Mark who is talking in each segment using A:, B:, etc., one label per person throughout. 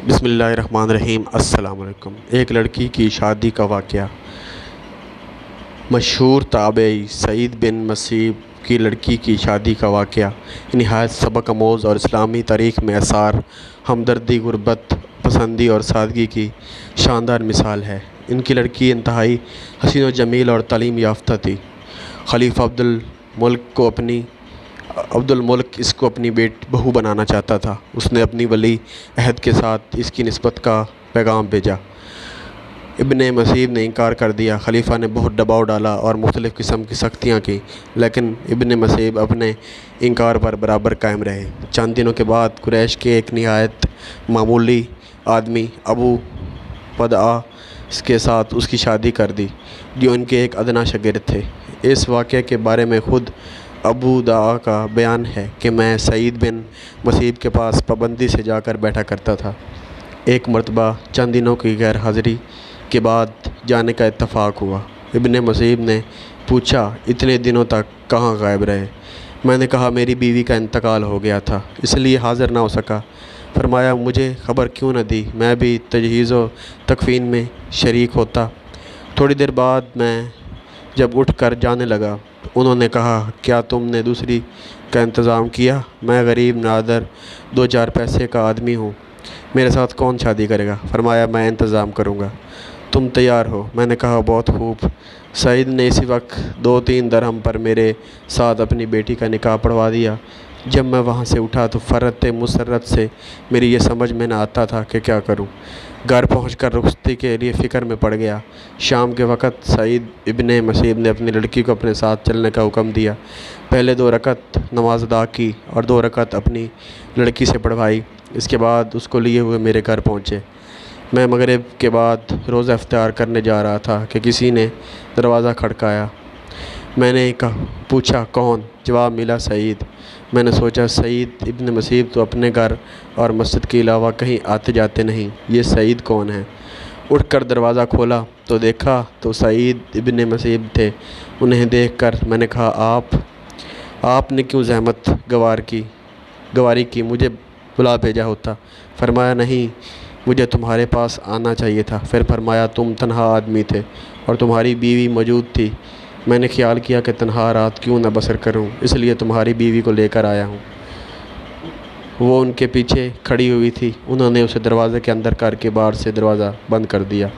A: بسم اللہ الرحمن الرحیم۔ السلام علیکم۔ ایک لڑکی کی شادی کا واقعہ۔ مشہور تابعی سعید بن مسیب کی لڑکی کی شادی کا واقعہ نہایت سبق آموز اور اسلامی تاریخ میں اثار ہمدردی، غربت پسندی اور سادگی کی شاندار مثال ہے۔ ان کی لڑکی انتہائی حسین و جمیل اور تعلیم یافتہ تھی۔ خلیفہ عبد الملک اس کو اپنی بہو بنانا چاہتا تھا۔ اس نے اپنی ولی عہد کے ساتھ اس کی نسبت کا پیغام بھیجا۔ ابن مسیب نے انکار کر دیا۔ خلیفہ نے بہت دباؤ ڈالا اور مختلف قسم کی سختیاں کی، لیکن ابن مسیب اپنے انکار پر برابر قائم رہے۔ چند دنوں کے بعد قریش کے ایک نہایت معمولی آدمی ابو بدعہ کے ساتھ اس کی شادی کر دی، جو ان کے ایک ادنیٰ شاگرد تھے۔ اس واقعے کے بارے میں خود ابو بدعہ کا بیان ہے کہ میں سعید بن مسیب کے پاس پابندی سے جا کر بیٹھا کرتا تھا۔ ایک مرتبہ چند دنوں کی غیر حاضری کے بعد جانے کا اتفاق ہوا۔ ابن مسیب نے پوچھا، اتنے دنوں تک کہاں غائب رہے؟ میں نے کہا، میری بیوی کا انتقال ہو گیا تھا، اس لیے حاضر نہ ہو سکا۔ فرمایا، مجھے خبر کیوں نہ دی؟ میں بھی تجہیز و تکفین میں شریک ہوتا۔ تھوڑی دیر بعد میں جب اٹھ کر جانے لگا، انہوں نے کہا، کیا تم نے دوسری کا انتظام کیا؟ میں غریب نادر 2-4 پیسے کا آدمی ہوں، میرے ساتھ کون شادی کرے گا؟ فرمایا، میں انتظام کروں گا، تم تیار ہو؟ میں نے کہا، بہت خوب۔ سعید نے اسی وقت 2-3 درہم پر میرے ساتھ اپنی بیٹی کا نکاح پڑھوا دیا۔ جب میں وہاں سے اٹھا تو فرط مسرت سے میری یہ سمجھ میں نہ آتا تھا کہ کیا کروں۔ گھر پہنچ کر رخصتی کے لیے فکر میں پڑ گیا۔ شام کے وقت سعید ابن مسیب نے اپنی لڑکی کو اپنے ساتھ چلنے کا حکم دیا۔ پہلے 2 رکعت نماز ادا کی اور 2 رکعت اپنی لڑکی سے پڑھوائی۔ اس کے بعد اس کو لیے ہوئے میرے گھر پہنچے۔ میں مغرب کے بعد روزہ افطار کرنے جا رہا تھا کہ کسی نے دروازہ کھٹکایا۔ میں نے پوچھا، کون؟ جواب ملا، سعید۔ میں نے سوچا، سعید ابن مسیب تو اپنے گھر اور مسجد کے علاوہ کہیں آتے جاتے نہیں، یہ سعید کون ہے؟ اٹھ کر دروازہ کھولا تو دیکھا تو سعید ابن مسیب تھے۔ انہیں دیکھ کر میں نے کہا، آپ نے کیوں زحمت گواری کی؟ مجھے بلا بھیجا ہوتا۔ فرمایا، نہیں، مجھے تمہارے پاس آنا چاہیے تھا۔ پھر فرمایا، تم تنہا آدمی تھے اور تمہاری بیوی موجود تھی۔ میں نے خیال کیا کہ تنہا رات کیوں نہ بسر کروں، اس لیے تمہاری بیوی کو لے کر آیا ہوں۔ وہ ان کے پیچھے کھڑی ہوئی تھی۔ انہوں نے اسے دروازے کے اندر کر کے باہر سے دروازہ بند کر دیا۔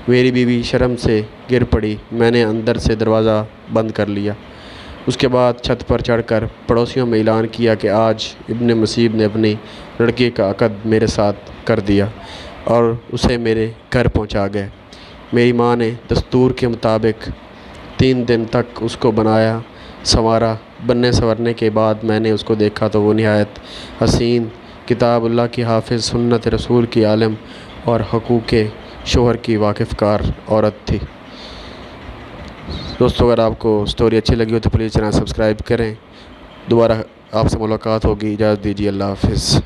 A: میری بیوی شرم سے گر پڑی۔ میں نے اندر سے دروازہ بند کر لیا۔ اس کے بعد چھت پر چڑھ کر پڑوسیوں میں اعلان کیا کہ آج ابن مسیب نے اپنی لڑکی کا عقد میرے ساتھ کر دیا اور اسے میرے گھر پہنچا گئے۔ میری ماں نے دستور کے مطابق 3 دن تک اس کو بنایا سنوارا۔ بننے سنورنے کے بعد میں نے اس کو دیکھا تو وہ نہایت حسین، کتاب اللہ کی حافظ، سنت رسول کی عالم اور حقوق شوہر کی واقف کار عورت تھی۔ دوستو، اگر آپ کو سٹوری اچھی لگی ہو تو پلیز چینل سبسکرائب کریں۔ دوبارہ آپ سے ملاقات ہوگی، اجازت دیجیے، اللہ حافظ۔